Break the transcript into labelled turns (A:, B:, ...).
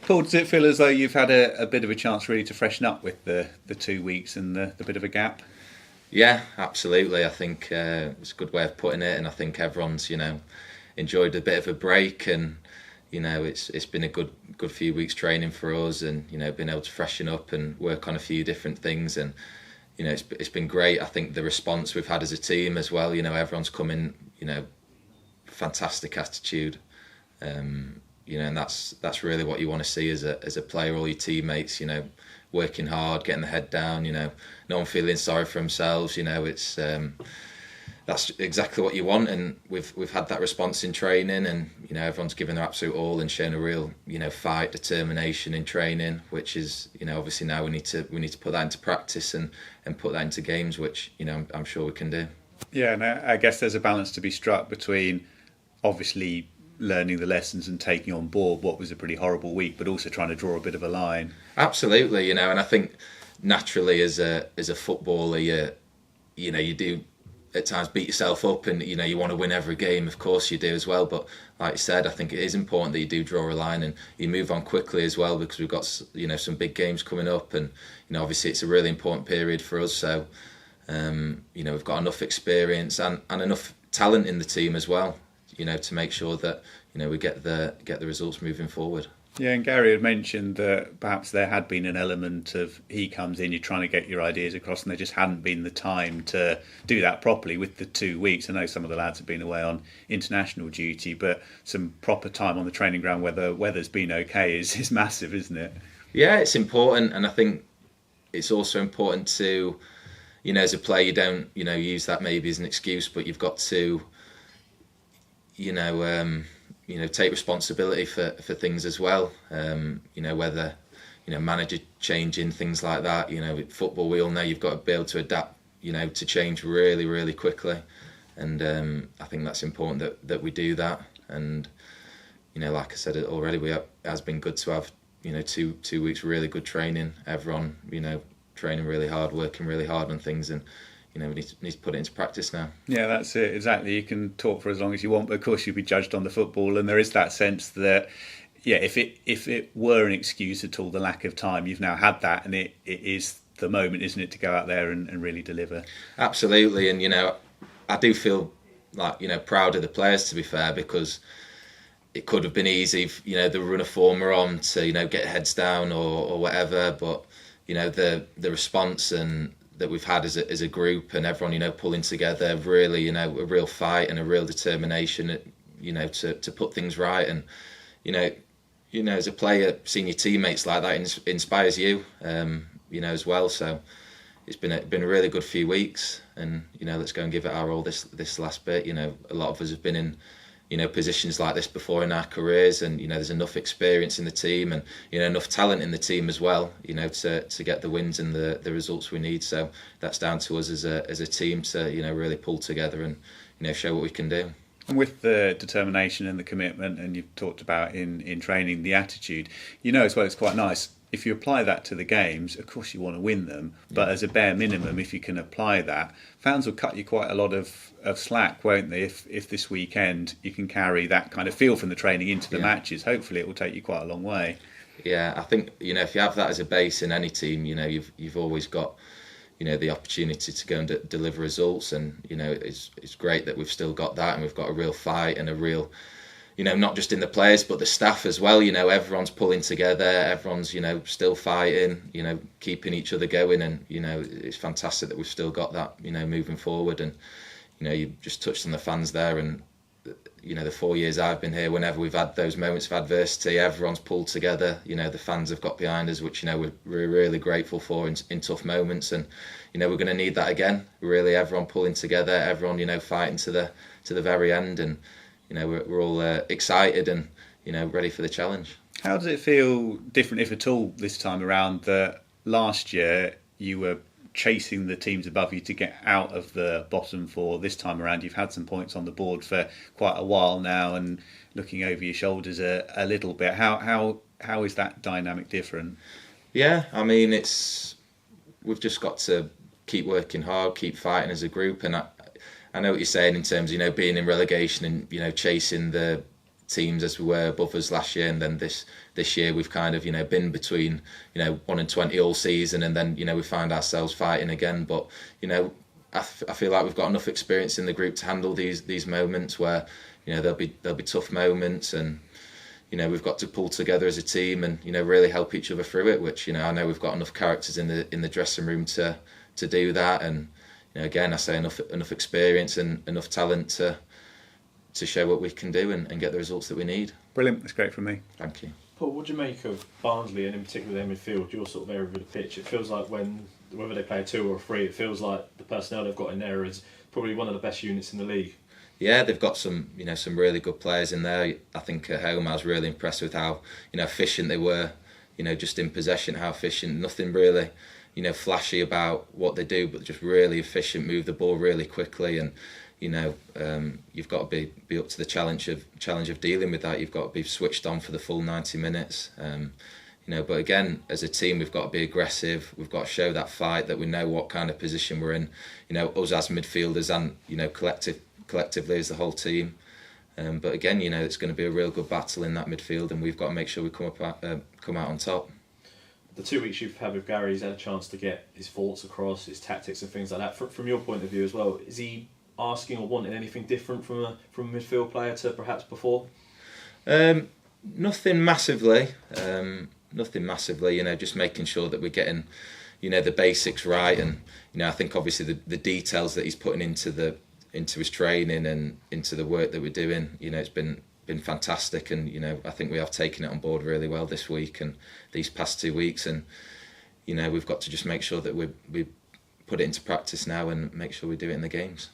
A: Paul, does it feel as though you've had a bit of a chance really to freshen up with the 2 weeks and the bit of a gap?
B: Yeah, absolutely. I think it's a good way of putting it, and I think everyone's enjoyed a bit of a break, and it's been a good few weeks training for us, and being able to freshen up and work on a few different things, and it's been great. I think the response we've had as a team as well. Everyone's come in, fantastic attitude. And that's really what you want to see as a player. All your teammates, working hard, getting the head down. No one feeling sorry for themselves. It's that's exactly what you want, and we've had that response in training, and everyone's given their absolute all and shown a real fight, determination in training, which is obviously now we need to put that into practice and put that into games, which I'm sure we can do.
A: Yeah, and I guess there's a balance to be struck between obviously learning the lessons and taking on board what was a pretty horrible week, but also trying to draw a bit of a line.
B: Absolutely, and I think naturally as a footballer, you do at times beat yourself up, and you want to win every game. Of course you do as well, but like you said, I think it is important that you do draw a line and you move on quickly as well, because we've got some big games coming up, and obviously it's a really important period for us. So we've got enough experience and enough talent in the team as well, to make sure that we get the results moving forward.
A: Yeah, and Gary had mentioned that perhaps there had been an element of he comes in, you're trying to get your ideas across, and there just hadn't been the time to do that properly with the 2 weeks. I know some of the lads have been away on international duty, but some proper time on the training ground where the weather's been okay is massive, isn't it?
B: Yeah, it's important, and I think it's also important to, as a player, you don't, use that maybe as an excuse, but you've got to, take responsibility for things as well. Whether manager changing, things like that. Football, we all know you've got to be able to adapt. To change really, really quickly, and I think that's important that we do that. And like I said already, it has been good to have 2 weeks really good training. Everyone training really hard, working really hard on things, and we need to put it into practice now.
A: Yeah, that's it, exactly. You can talk for as long as you want, but of course you'll be judged on the football, and there is that sense that, if it were an excuse at all, the lack of time, you've now had that, and it is the moment, isn't it, to go out there and really deliver.
B: Absolutely, and I do feel like proud of the players, to be fair, because it could have been easy if the run of form are on to get heads down or whatever, but the response and that we've had as a group, and everyone pulling together, really a real fight and a real determination to put things right. And as a player, seeing your teammates like that inspires you as well. So it's been a really good few weeks, and let's go and give it our all this last bit. A lot of us have been in positions like this before in our careers, and there's enough experience in the team, and enough talent in the team as well, to get the wins and the results we need. So that's down to us as a team to really pull together and show what we can do.
A: And with the determination and the commitment, and you've talked about in training the attitude, as well, it's quite nice. If you apply that to the games, of course you want to win them, but as a bare minimum, if you can apply that, fans will cut you quite a lot of slack, won't they? If this weekend you can carry that kind of feel from the training into the matches, hopefully it will take you quite a long way.
B: Yeah, I think if you have that as a base in any team, you've always got the opportunity to go and deliver results, and it's great that we've still got that, and we've got a real fight and a real, not just in the players but the staff as well. Everyone's pulling together, everyone's still fighting, keeping each other going, and it's fantastic that we've still got that moving forward. And you just touched on the fans there, and the 4 years I've been here, whenever we've had those moments of adversity, everyone's pulled together. The fans have got behind us, which we're really grateful for in tough moments, and we're going to need that again. Really, everyone pulling together, everyone fighting to the very end, and we're all excited and ready for the challenge.
A: How does it feel different, if at all, this time around? That last year you were chasing the teams above you to get out of the bottom four. This time around you've had some points on the board for quite a while now, and looking over your shoulders a little bit. How is that dynamic different?
B: Yeah, I mean, we've just got to keep working hard, keep fighting as a group, and I know what you're saying in terms of being in relegation and chasing the teams as we were above us last year, and then this year we've kind of been between 1 and 20 all season, and then we find ourselves fighting again. But I feel like we've got enough experience in the group to handle these moments where there'll be tough moments, and we've got to pull together as a team and really help each other through it. Which I know we've got enough characters in the dressing room to do that, and again I say enough experience and enough talent to show what we can do and get the results that we need.
A: Brilliant, that's great from me.
B: Thank you.
C: Paul, what do you make of Barnsley, and in particular their midfield, your sort of area of the pitch? It feels like whether they play a 2 or a 3, it feels like the personnel they've got in there is probably one of the best units in the league.
B: Yeah, they've got some really good players in there. I think at home I was really impressed with how efficient they were. Just in possession, how efficient. Nothing really flashy about what they do, but just really efficient. Move the ball really quickly, and you've got to be up to the challenge of dealing with that. You've got to be switched on for the full 90 minutes. But again, as a team, we've got to be aggressive. We've got to show that fight, that we know what kind of position we're in. Us as midfielders and collectively as the whole team. But again, it's going to be a real good battle in that midfield, and we've got to make sure we come out on top.
C: The 2 weeks you've had with Gary, he's had a chance to get his thoughts across, his tactics and things like that. From your point of view as well, is he asking or wanting anything different from a midfield player to perhaps before?
B: Nothing massively. Just making sure that we're getting the basics right, and I think obviously the details that he's putting into his training and into the work that we're doing, it's been fantastic, and I think we have taken it on board really well this week and these past 2 weeks, and we've got to just make sure that we put it into practice now and make sure we do it in the games.